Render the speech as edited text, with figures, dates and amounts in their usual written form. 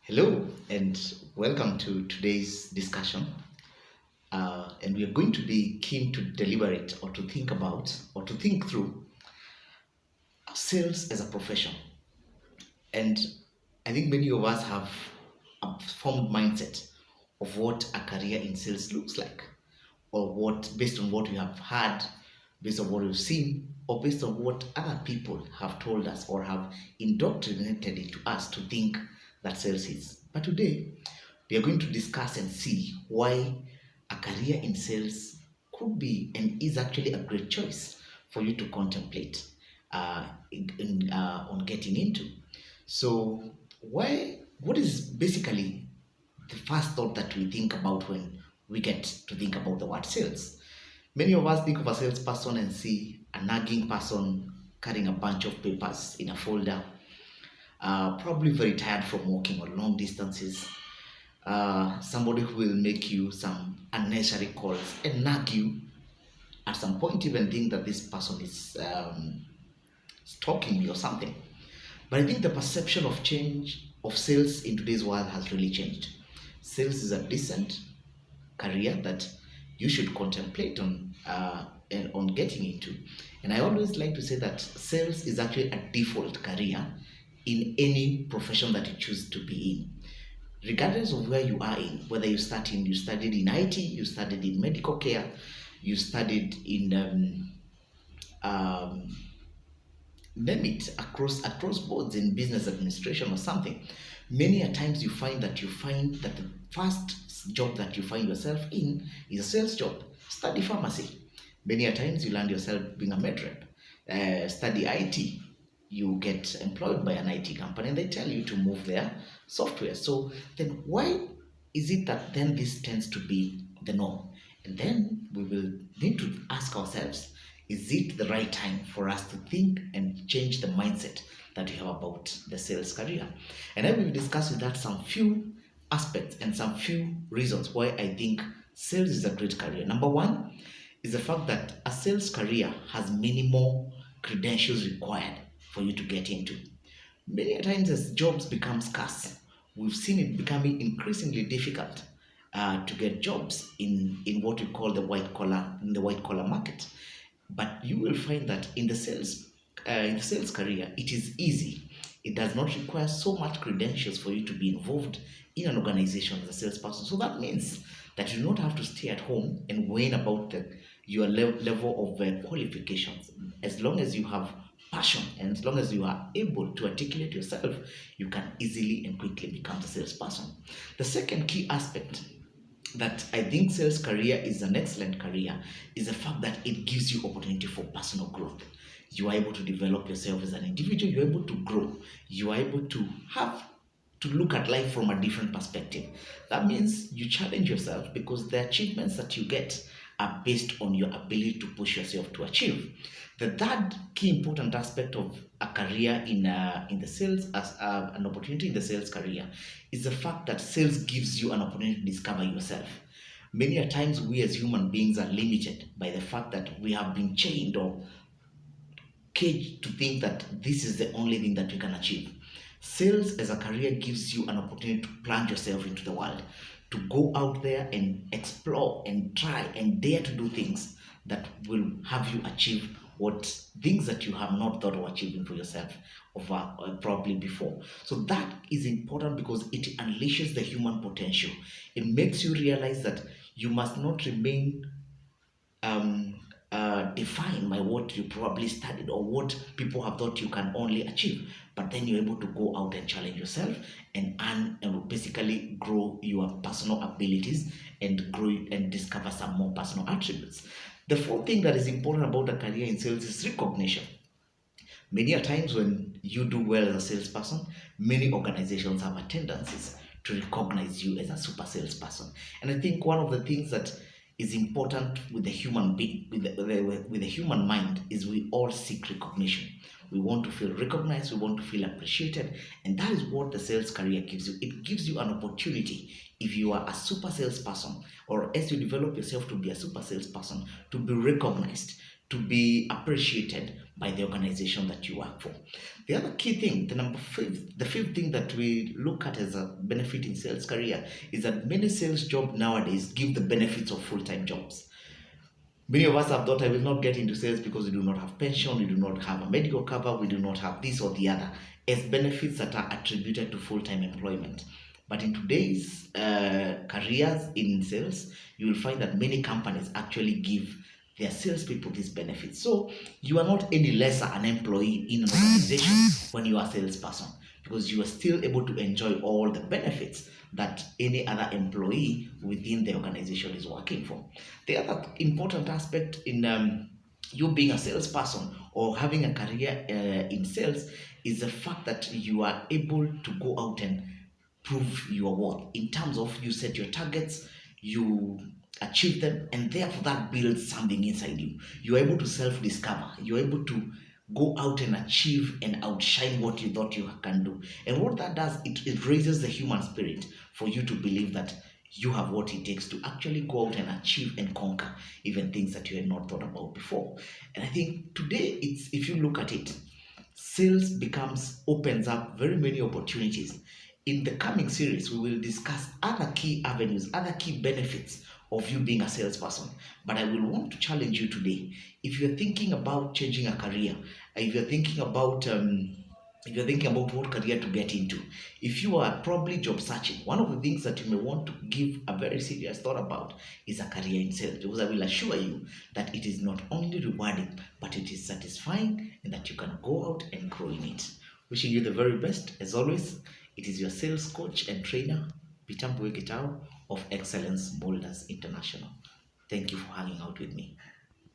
Hello and welcome to today's discussion. And we are going to be keen to deliberate or to think about or to think through sales as a profession. And I think many of us have a formed mindset of what a career in sales looks like, or what, based on what we have heard, based on what we've seen, or based on what other people have told us or have indoctrinated into us to think that sales is. But today, we are going to discuss and see why a career in sales could be and is actually a great choice for you to contemplate on getting into. So, what is basically the first thought that we think about when we get to think about the word sales? Many of us think of a salesperson and see a nagging person carrying a bunch of papers in a folder, probably very tired from walking on long distances, somebody who will make you some unnecessary calls and nag you, at some point even think that this person is stalking you or something. But I think the perception of change of sales in today's world has really changed. Sales is a decent career that you should contemplate on getting into. And I always like to say that sales is actually a default career in any profession that you choose to be in, regardless of where you are in, whether you studied in IT, you studied in medical care, you studied in name it, across boards in business administration or something. Many a times you find that the first job that you find yourself in is a sales job. Study pharmacy. Many a times you land yourself being a med rep. Study IT. You get employed by an IT company and they tell you to move their software. So then why is it that then this tends to be the norm? And then we will need to ask ourselves, is it the right time for us to think and change the mindset that we have about the sales career? And I will discuss with that some few aspects and some few reasons why I think sales is a great career. Number one is the fact that a sales career has many more credentials required for you to get into. Many times as jobs become scarce, we've seen it becoming increasingly difficult to get jobs in what we call the white collar market. But you will find that in the sales career, it is easy. It does not require so much credentials for you to be involved in an organization as a salesperson. So that means that you do not have to stay at home and worry about your level of qualifications. As long as you have passion and as long as you are able to articulate yourself, you can easily and quickly become a salesperson. The second key aspect that I think sales career is an excellent career is the fact that it gives you opportunity for personal growth. You are able to develop yourself as an individual, you're able to grow, you are able to have to look at life from a different perspective. That means you challenge yourself because the achievements that you get are based on your ability to push yourself to achieve. The third key important aspect of a career in the sales as an opportunity in the sales career is the fact that sales gives you an opportunity to discover yourself. Many a times we as human beings are limited by the fact that we have been chained or caged to think that this is the only thing that we can achieve. Sales as a career gives you an opportunity to plunge yourself into the world, to go out there and explore and try and dare to do things that will have you achieve what things that you have not thought of achieving for yourself probably before. So that is important because it unleashes the human potential. It makes you realize that you must not remain defined by what you probably studied or what people have thought you can only achieve. But then you're able to go out and challenge yourself and earn and basically grow your personal abilities and grow and discover some more personal attributes. The fourth thing that is important about a career in sales is recognition. Many a times when you do well as a salesperson, many organizations have a tendencies to recognize you as a super salesperson. And I think one of the things that is important with the human being, with the human mind, is we all seek recognition. We want to feel recognized, we want to feel appreciated, and that is what the sales career gives you. It gives you an opportunity, if you are a super salesperson, or as you develop yourself to be a super salesperson, to be recognized, to be appreciated by the organization that you work for. The other key thing, the fifth thing that we look at as a benefit in sales career is that many sales jobs nowadays give the benefits of full-time jobs. Many of us have thought, I will not get into sales because we do not have pension, we do not have a medical cover, we do not have this or the other, as benefits that are attributed to full-time employment. But in today's careers in sales, you will find that many companies actually give their salespeople these benefits. So you are not any lesser an employee in an organization when you are a salesperson, because you are still able to enjoy all the benefits that any other employee within the organization is working for. The other important aspect in you being a salesperson or having a career in sales is the fact that you are able to go out and prove your worth in terms of you set your targets, you achieve them, and therefore that builds something inside you. You are able to self-discover, you're able to go out and achieve and outshine what you thought you can do. And what that does, it raises the human spirit for you to believe that you have what it takes to actually go out and achieve and conquer even things that you had not thought about before. And I think today, if you look at it, sales opens up very many opportunities. In the coming series, we will discuss other key avenues, other key benefits of you being a salesperson. But I will want to challenge you today. If you're thinking about changing a career, if you're thinking about what career to get into, if you are probably job searching, one of the things that you may want to give a very serious thought about is a career in sales, because I will assure you that it is not only rewarding, but it is satisfying, and that you can go out and grow in it. Wishing you the very best. As always, it is your sales coach and trainer, Peter Mbue Gitao of Excellence Boulders International. Thank you for hanging out with me.